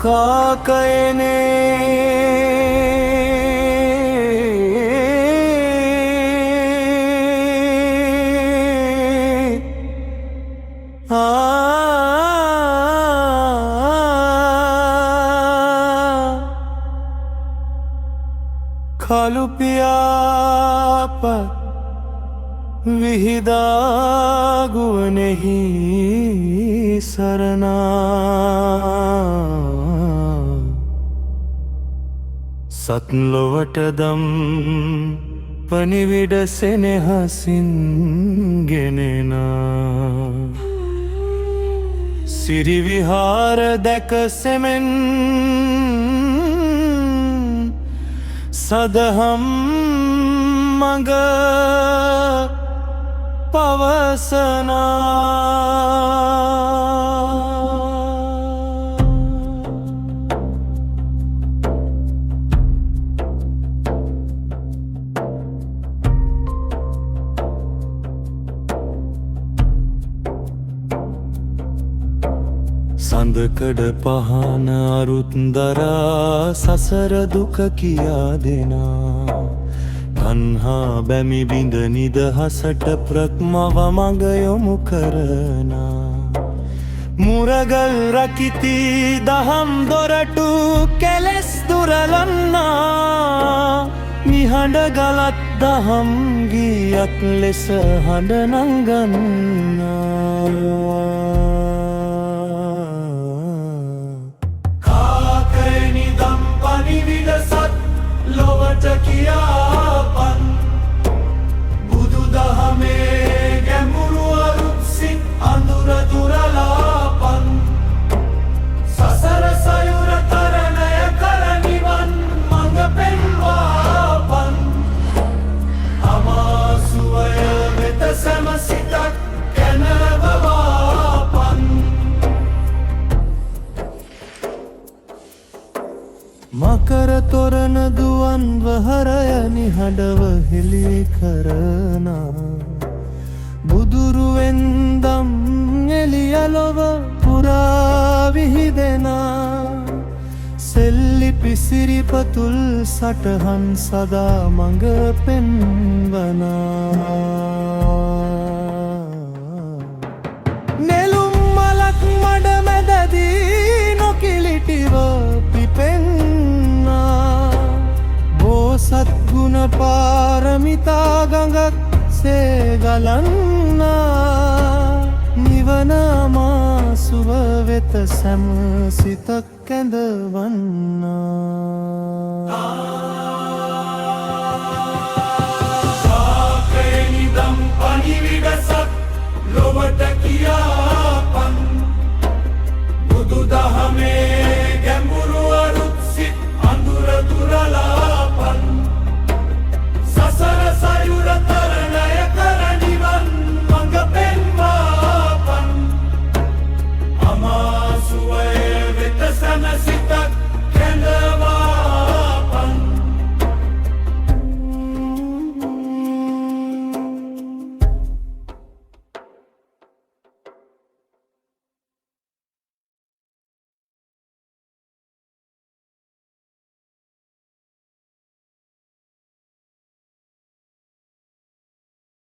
කාකයනේ කළු පියාපත් විහිදා ගුවනෙහි සරණා සත්ලොවට දම් පනිවිඩ සෙනෙහසින් ගෙනෙනා සිරිවිහාර දැක සෙමෙන් සදහම් මඟ පවසනා සඳකඩ පහන අරුත්දරා සසර දුක කියා දෙනා තන්හා බැමි බිඳ නිදහසට ප්‍රක්මව මඟ යොමු කරනා මුරගල් රකිති දහම් දොරටු කෙලෙස් දුරලන්නා නිහඬ ගලත් දහම් ගීයක් ලෙස හඬ නංගන්නා ලොවට කියාපන් බුදු දහමේ ගැඹුරු අරුත්සින් අඳුර දුරලාපන් සසර සයුර තරණය කර නිවන් මඟ පෙන්වාපන් අමාසුවය වෙත සැම සිතක් කැනවවාපන් මකර තොරණ දුවන් වහරය නිහඬව හෙළි කරනා බුදුරුවෙන්දම් එළියලොව පුරා විහිදෙනා සෙල්ලි පිසිරිපතුල් සටහන් සදා මඟ පෙන්වනා නෙළුම් මලක් මඩ මැදදී නොකිලිටිව පිපෙන් සත්ගුණ පාරමිතා ගඟක් සේගලන්නා නිවන අමාසුව වෙත සැම සිතක් කැඳවන්නා